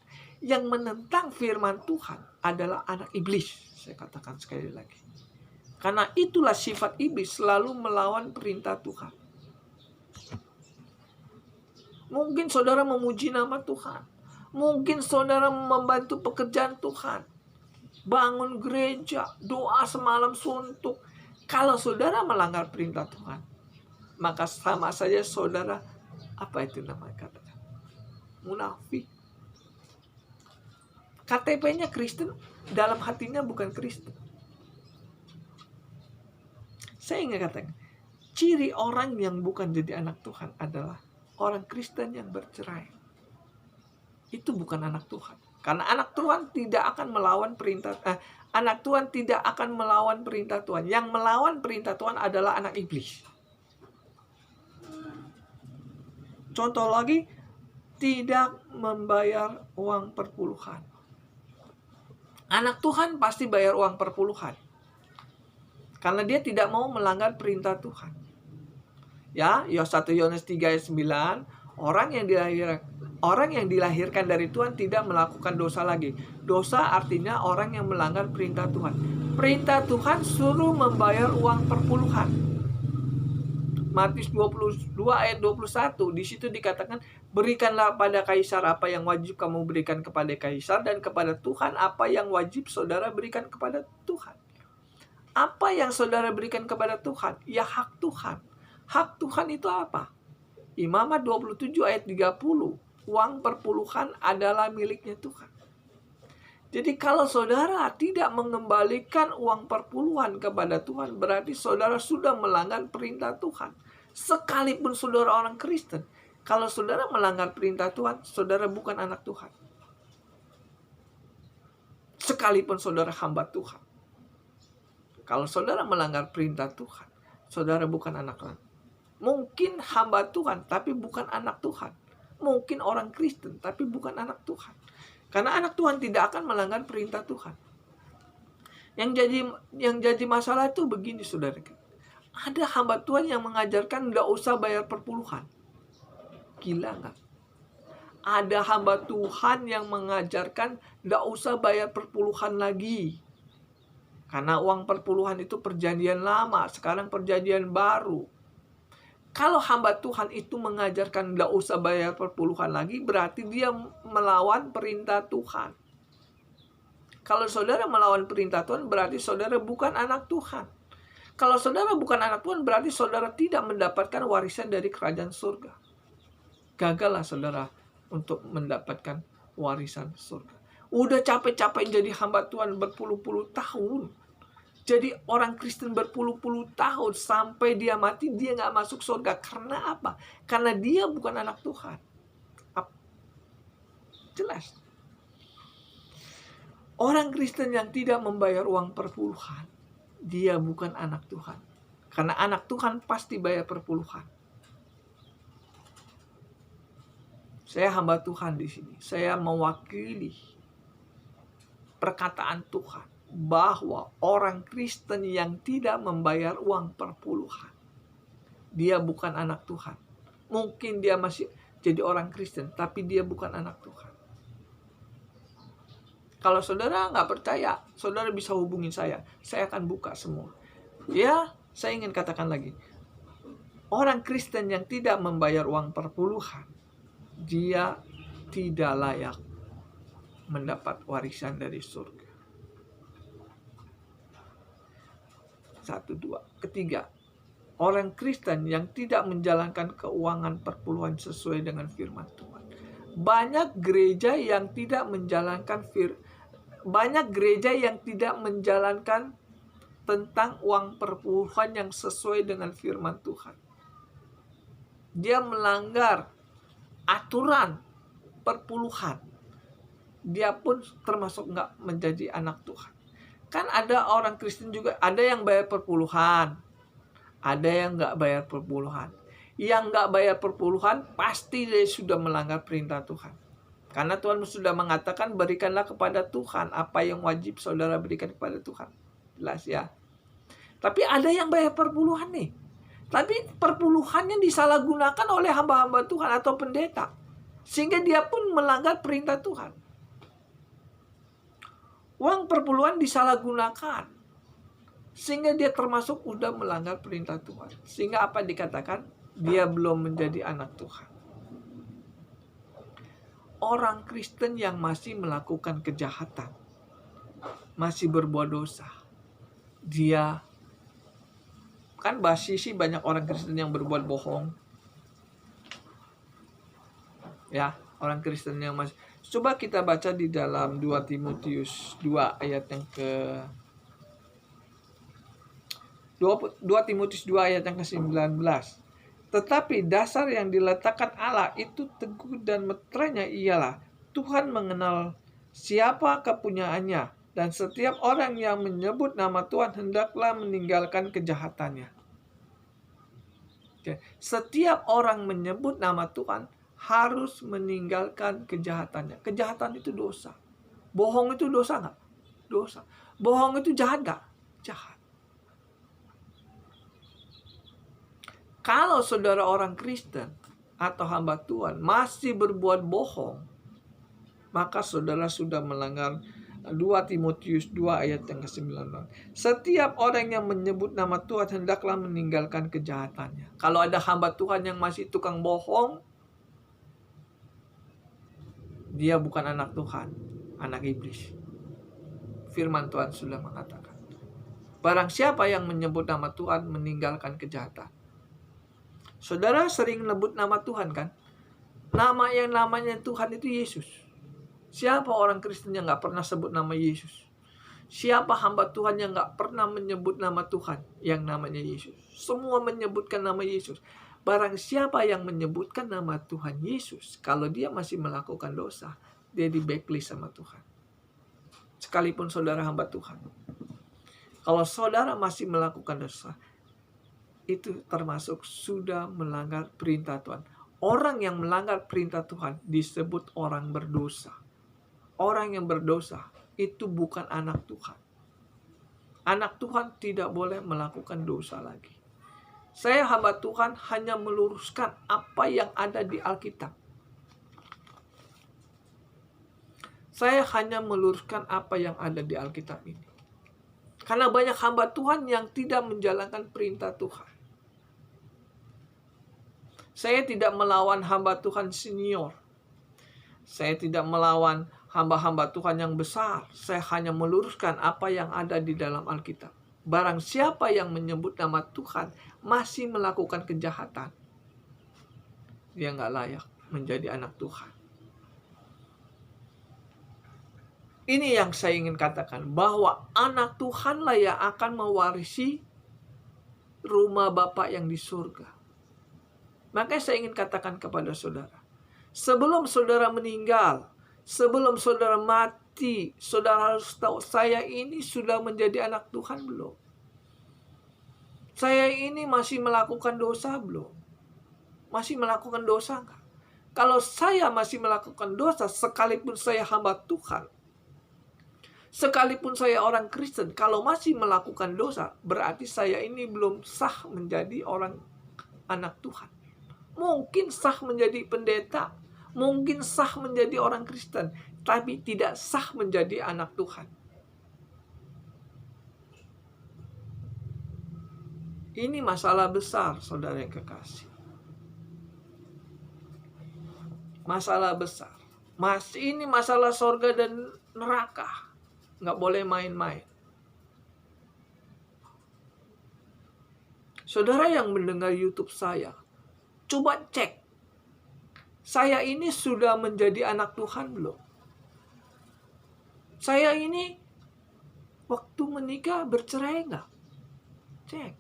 Yang menentang firman Tuhan adalah anak iblis. Saya katakan sekali lagi. Karena itulah sifat iblis, selalu melawan perintah Tuhan. Mungkin saudara memuji nama Tuhan. Mungkin saudara membantu pekerjaan Tuhan. Bangun gereja, doa semalam suntuk. Kalau saudara melanggar perintah Tuhan, maka sama saja saudara, apa itu namanya katakan? Munafik. KTP-nya Kristen, dalam hatinya bukan Kristen. Saya ingin katakan, ciri orang yang bukan jadi anak Tuhan adalah orang Kristen yang bercerai. Itu bukan anak Tuhan. Karena anak Tuhan tidak akan melawan perintah anak Tuhan tidak akan melawan perintah Tuhan. Yang melawan perintah Tuhan adalah anak iblis. Contoh lagi, tidak membayar uang perpuluhan. Anak Tuhan pasti bayar uang perpuluhan. Karena dia tidak mau melanggar perintah Tuhan. Ya, 1 Yohanes 3 ayat 9, orang yang dilahirkan dari Tuhan tidak melakukan dosa lagi. Dosa artinya orang yang melanggar perintah Tuhan. Perintah Tuhan suruh membayar uang perpuluhan. Matius 22 ayat 21, di situ dikatakan, berikanlah pada kaisar apa yang wajib kamu berikan kepada kaisar, dan kepada Tuhan apa yang wajib saudara berikan kepada Tuhan. Apa yang saudara berikan kepada Tuhan? Ya hak Tuhan. Hak Tuhan itu apa? Imamat 27 ayat 30. Uang perpuluhan adalah miliknya Tuhan. Jadi kalau saudara tidak mengembalikan uang perpuluhan kepada Tuhan, berarti saudara sudah melanggar perintah Tuhan. Sekalipun saudara orang Kristen, kalau saudara melanggar perintah Tuhan, saudara bukan anak Tuhan. Sekalipun saudara hamba Tuhan. Kalau saudara melanggar perintah Tuhan, saudara bukan anak Tuhan. Mungkin hamba Tuhan, tapi bukan anak Tuhan. Mungkin orang Kristen, tapi bukan anak Tuhan. Karena anak Tuhan tidak akan melanggar perintah Tuhan. Yang jadi masalah itu begini, saudara. Ada hamba Tuhan yang mengajarkan nggak usah bayar perpuluhan. Gila nggak? Ada hamba Tuhan yang mengajarkan nggak usah bayar perpuluhan lagi. Karena uang perpuluhan itu perjanjian lama, sekarang perjanjian baru. Kalau hamba Tuhan itu mengajarkan nggak usah bayar perpuluhan lagi, berarti dia melawan perintah Tuhan. Kalau saudara melawan perintah Tuhan, berarti saudara bukan anak Tuhan. Kalau saudara bukan anak Tuhan, berarti saudara tidak mendapatkan warisan dari kerajaan surga. Gagallah saudara untuk mendapatkan warisan surga. Udah capek-capek jadi hamba Tuhan berpuluh-puluh tahun. Jadi orang Kristen berpuluh-puluh tahun, sampai dia mati, dia nggak masuk surga. Karena apa? Karena dia bukan anak Tuhan. Jelas. Orang Kristen yang tidak membayar uang perpuluhan, dia bukan anak Tuhan. Karena anak Tuhan pasti bayar perpuluhan. Saya hamba Tuhan di sini. Saya mewakili perkataan Tuhan bahwa orang Kristen yang tidak membayar uang perpuluhan, dia bukan anak Tuhan. Mungkin dia masih jadi orang Kristen, tapi dia bukan anak Tuhan. Kalau saudara nggak percaya, saudara bisa hubungin saya. Saya akan buka semua. Ya, saya ingin katakan lagi. Orang Kristen yang tidak membayar uang perpuluhan, dia tidak layak mendapat warisan dari surga. 1, 2. Ketiga, orang Kristen yang tidak menjalankan keuangan perpuluhan sesuai dengan firman Tuhan. Banyak gereja yang tidak menjalankan tentang uang perpuluhan yang sesuai dengan firman Tuhan. Dia melanggar aturan perpuluhan. Dia pun termasuk nggak menjadi anak Tuhan. Kan ada orang Kristen juga, ada yang bayar perpuluhan, ada yang nggak bayar perpuluhan. Yang nggak bayar perpuluhan pasti dia sudah melanggar perintah Tuhan. Karena Tuhan sudah mengatakan berikanlah kepada Tuhan apa yang wajib saudara berikan kepada Tuhan. Jelas ya. Tapi ada yang bayar perpuluhan nih. Tapi perpuluhannya disalahgunakan oleh hamba-hamba Tuhan atau pendeta. Sehingga dia pun melanggar perintah Tuhan. Uang perpuluhan disalahgunakan. Sehingga dia termasuk udah melanggar perintah Tuhan. Sehingga apa dikatakan? Dia belum menjadi anak Tuhan. Orang Kristen yang masih melakukan kejahatan, masih berbuat dosa, dia kan sih banyak orang Kristen yang berbuat bohong. Ya, orang Kristen yang masih. Coba kita baca di dalam 2 Timotius 2 ayat yang ke 2 Timotius 2 ayat yang ke-19. Tetapi dasar yang diletakkan Allah itu teguh dan meterainya ialah Tuhan mengenal siapa kepunyaannya, dan setiap orang yang menyebut nama Tuhan hendaklah meninggalkan kejahatannya. Oke. Setiap orang menyebut nama Tuhan harus meninggalkan kejahatannya. Kejahatan itu dosa. Bohong itu dosa nggak? Dosa. Bohong itu jahat nggak? Jahat. Kalau saudara orang Kristen atau hamba Tuhan masih berbuat bohong, maka saudara sudah melanggar 2 Timotius 2 ayat yang ke-19. Setiap orang yang menyebut nama Tuhan hendaklah meninggalkan kejahatannya. Kalau ada hamba Tuhan yang masih tukang bohong, dia bukan anak Tuhan, anak iblis. Firman Tuhan sudah mengatakan, barang siapa yang menyebut nama Tuhan meninggalkan kejahatan. Saudara sering menyebut nama Tuhan kan? Nama yang namanya Tuhan itu Yesus. Siapa orang Kristen yang gak pernah sebut nama Yesus? Siapa hamba Tuhan yang gak pernah menyebut nama Tuhan yang namanya Yesus? Semua menyebutkan nama Yesus. Barang siapa yang menyebutkan nama Tuhan Yesus, kalau dia masih melakukan dosa, dia di blacklist sama Tuhan. Sekalipun saudara hamba Tuhan. Kalau saudara masih melakukan dosa, itu termasuk sudah melanggar perintah Tuhan. Orang yang melanggar perintah Tuhan disebut orang berdosa. Orang yang berdosa itu bukan anak Tuhan. Anak Tuhan tidak boleh melakukan dosa lagi. Saya hamba Tuhan hanya meluruskan apa yang ada di Alkitab. Saya hanya meluruskan apa yang ada di Alkitab ini. Karena banyak hamba Tuhan yang tidak menjalankan perintah Tuhan. Saya tidak melawan hamba Tuhan senior. Saya tidak melawan hamba-hamba Tuhan yang besar. Saya hanya meluruskan apa yang ada di dalam Alkitab. Barang siapa yang menyebut nama Tuhan masih melakukan kejahatan, dia nggak layak menjadi anak Tuhan. Ini yang saya ingin katakan, bahwa anak Tuhanlah yang akan mewarisi rumah Bapa yang di surga. Makanya saya ingin katakan kepada saudara, sebelum saudara meninggal, sebelum saudara mati, saudara harus tahu, saya ini sudah menjadi anak Tuhan belum? Saya ini masih melakukan dosa belum? Masih melakukan dosa enggak? Kalau saya masih melakukan dosa, sekalipun saya hamba Tuhan, sekalipun saya orang Kristen, kalau masih melakukan dosa, berarti saya ini belum sah menjadi orang anak Tuhan. Mungkin sah menjadi pendeta, mungkin sah menjadi orang Kristen, tapi tidak sah menjadi anak Tuhan. Ini masalah besar, saudara yang kekasih. Masalah besar. Ini masalah sorga dan neraka. Nggak boleh main-main. Saudara yang mendengar YouTube saya, coba cek. Saya ini sudah menjadi anak Tuhan belum? Saya ini waktu menikah bercerai nggak? Cek.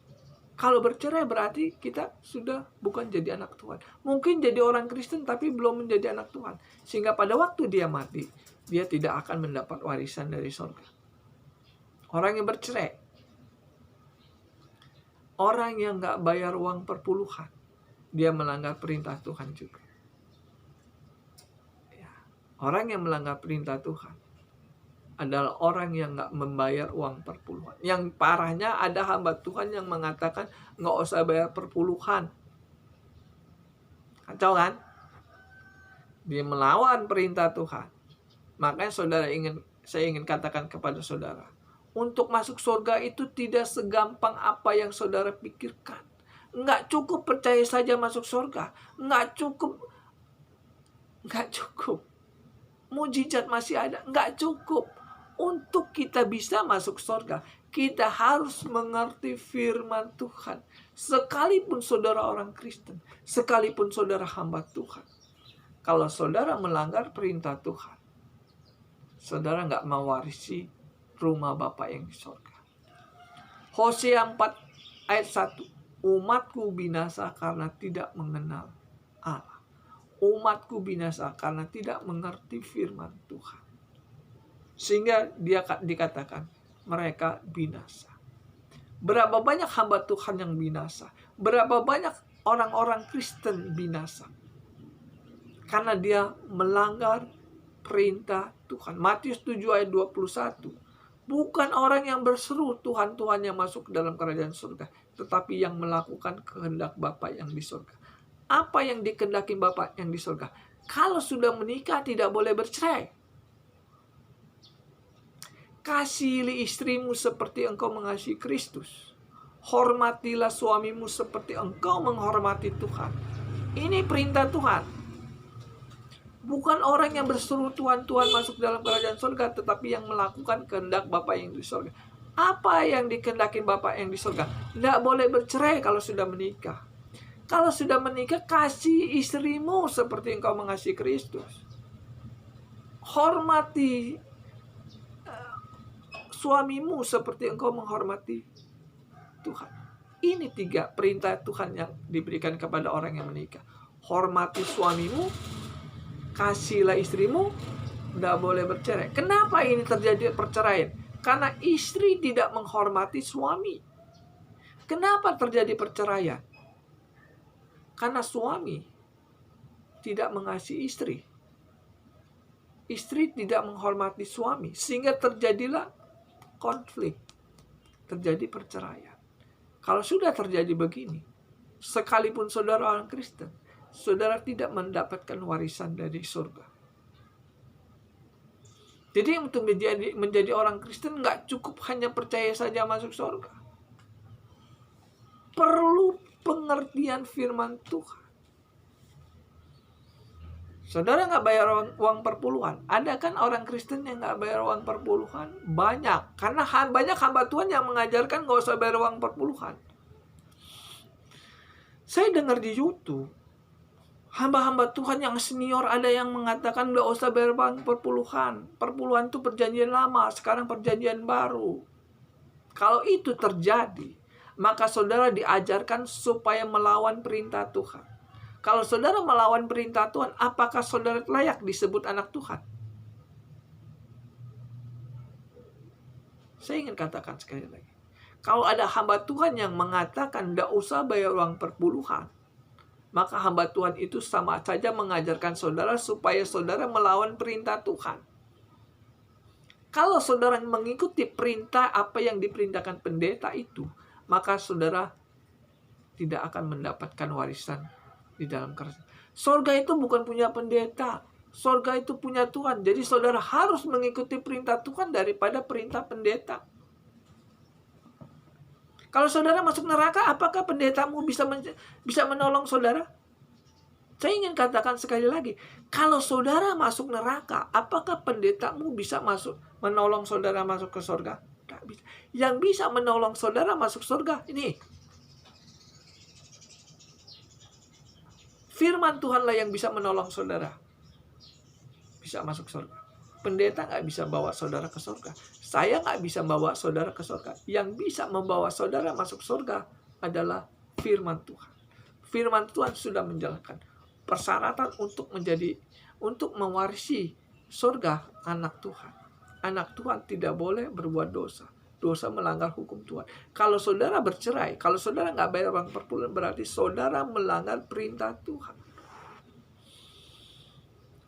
Kalau bercerai berarti kita sudah bukan jadi anak Tuhan. Mungkin jadi orang Kristen tapi belum menjadi anak Tuhan. Sehingga pada waktu dia mati, dia tidak akan mendapat warisan dari surga. Orang yang bercerai, orang yang nggak bayar uang perpuluhan, dia melanggar perintah Tuhan juga. Orang yang melanggar perintah Tuhan adalah orang yang nggak membayar uang perpuluhan. Yang parahnya ada hamba Tuhan yang mengatakan nggak usah bayar perpuluhan. Kacau kan? Dia melawan perintah Tuhan. Makanya saya ingin katakan kepada saudara, untuk masuk surga itu tidak segampang apa yang saudara pikirkan. Nggak cukup percaya saja masuk surga. Nggak cukup. Mujizat masih ada. Nggak cukup. Untuk kita bisa masuk surga, kita harus mengerti firman Tuhan. Sekalipun saudara orang Kristen, sekalipun saudara hamba Tuhan, kalau saudara melanggar perintah Tuhan, saudara nggak mewarisi rumah Bapa yang di surga. Hosea 4 ayat 1. Umatku binasa karena tidak mengenal Allah. Umatku binasa karena tidak mengerti firman Tuhan. Sehingga dia dikatakan mereka binasa. Berapa banyak hamba Tuhan yang binasa? Berapa banyak orang-orang Kristen binasa? Karena dia melanggar perintah Tuhan. Matius 7 ayat 21. Bukan orang yang berseru Tuhan, Tuhan yang masuk ke dalam kerajaan surga, tetapi yang melakukan kehendak Bapa yang di surga. Apa yang dikehendaki Bapa yang di surga? Kalau sudah menikah tidak boleh bercerai. Kasihi istrimu seperti engkau mengasihi Kristus. Hormatilah suamimu seperti engkau menghormati Tuhan. Ini perintah Tuhan. Bukan orang yang berseru Tuhan, Tuhan masuk dalam kerajaan surga, tetapi yang melakukan kehendak Bapa yang di surga. Apa yang dikehendaki Bapa yang di surga? Tidak boleh bercerai kalau sudah menikah. Kalau sudah menikah, kasih istrimu seperti engkau mengasihi Kristus. Hormati suamimu seperti engkau menghormati Tuhan. Ini 3 perintah Tuhan yang diberikan kepada orang yang menikah. Hormati suamimu, kasihlah istrimu, tidak boleh bercerai. Kenapa ini terjadi perceraian? Karena istri tidak menghormati suami. Kenapa terjadi perceraian? Karena suami tidak mengasihi istri. Istri tidak menghormati suami, sehingga terjadilah konflik. terjadi perceraian. Kalau sudah terjadi begini, sekalipun saudara orang Kristen, saudara tidak mendapatkan warisan dari surga. Jadi untuk menjadi orang Kristen nggak cukup hanya percaya saja masuk surga. Perlu pengertian firman Tuhan. Saudara nggak bayar uang perpuluhan. Ada kan orang Kristen yang nggak bayar uang perpuluhan? Banyak. Karena banyak hamba Tuhan yang mengajarkan nggak usah bayar uang perpuluhan. Saya dengar di YouTube, hamba-hamba Tuhan yang senior ada yang mengatakan nggak usah bayar uang perpuluhan. Perpuluhan itu perjanjian lama, sekarang perjanjian baru. Kalau itu terjadi, maka saudara diajarkan supaya melawan perintah Tuhan. Kalau saudara melawan perintah Tuhan, apakah saudara layak disebut anak Tuhan? Saya ingin katakan sekali lagi. Kalau ada hamba Tuhan yang mengatakan tidak usah bayar uang perpuluhan, maka hamba Tuhan itu sama saja mengajarkan saudara supaya saudara melawan perintah Tuhan. Kalau saudara mengikuti perintah apa yang diperintahkan pendeta itu, maka saudara tidak akan mendapatkan warisan di dalam kerajaan. Sorga itu bukan punya pendeta. Sorga itu punya Tuhan. Jadi saudara harus mengikuti perintah Tuhan daripada perintah pendeta. Kalau saudara masuk neraka, apakah pendetamu bisa menolong saudara? Saya ingin katakan sekali lagi, kalau saudara masuk neraka, apakah pendetamu bisa menolong saudara masuk ke surga? Tidak bisa. Yang bisa menolong saudara masuk surga ini firman Tuhanlah yang bisa menolong saudara bisa masuk surga. Pendeta nggak bisa bawa saudara ke surga. Saya nggak bisa bawa saudara ke surga. Yang bisa membawa saudara masuk surga adalah firman Tuhan. Firman Tuhan sudah menjelaskan persyaratan untuk mewarisi surga anak Tuhan. Anak Tuhan tidak boleh berbuat dosa. Dosa melanggar hukum Tuhan. Kalau saudara bercerai, kalau saudara nggak bayar uang perpuluhan, berarti saudara melanggar perintah Tuhan.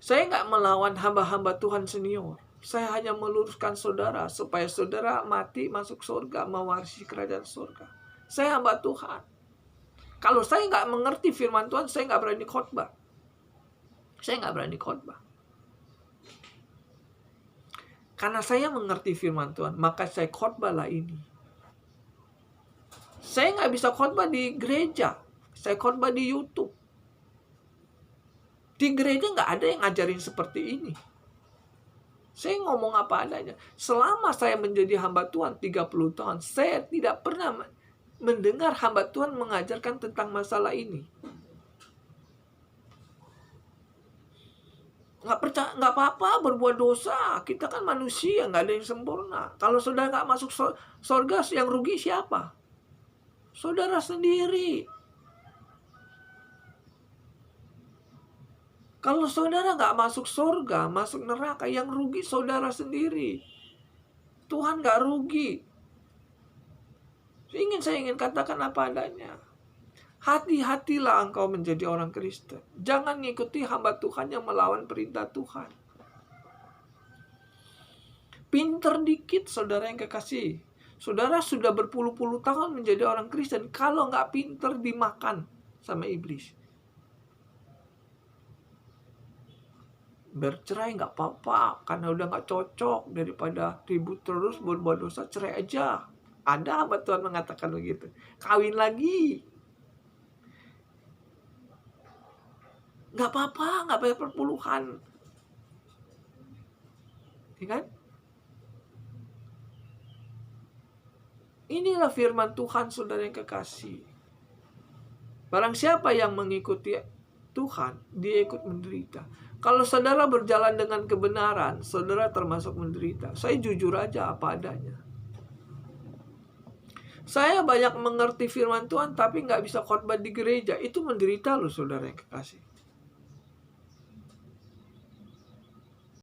Saya nggak melawan hamba-hamba Tuhan senior. Saya hanya meluruskan saudara supaya saudara mati masuk surga, mewarisi kerajaan surga. Saya hamba Tuhan. Kalau saya nggak mengerti firman Tuhan, saya nggak berani khotbah. Saya nggak berani khotbah. Karena saya mengerti firman Tuhan, maka saya khotbahlah ini. Saya nggak bisa khotbah di gereja. Saya khotbah di YouTube. Di gereja nggak ada yang ngajarin seperti ini. Saya ngomong apa adanya. Selama saya menjadi hamba Tuhan 30 tahun, saya tidak pernah mendengar hamba Tuhan mengajarkan tentang masalah ini. Nggak apa-apa berbuat dosa. Kita kan manusia, nggak ada yang sempurna. Kalau saudara nggak masuk surga, yang rugi siapa? Saudara sendiri. Kalau saudara nggak masuk surga, masuk neraka, yang rugi saudara sendiri. Tuhan nggak rugi. Saya ingin katakan apa adanya. Hati-hatilah engkau menjadi orang Kristen. Jangan ngikuti hamba Tuhan yang melawan perintah Tuhan. Pinter dikit saudara yang kekasih. Saudara sudah berpuluh-puluh tahun menjadi orang Kristen. Kalau nggak pinter dimakan sama iblis. Bercerai nggak apa-apa. Karena udah nggak cocok. Daripada ribut terus berbuat dosa, cerai aja. Ada hamba Tuhan mengatakan begitu. Kawin lagi. Nggak apa-apa, nggak bayar perpuluhan. Ya kan? Inilah firman Tuhan, saudara yang kekasih. Barang siapa yang mengikuti Tuhan, dia ikut menderita. Kalau saudara berjalan dengan kebenaran, saudara termasuk menderita. Saya jujur aja apa adanya. Saya banyak mengerti firman Tuhan, tapi nggak bisa khotbah di gereja. Itu menderita loh, saudara yang kekasih.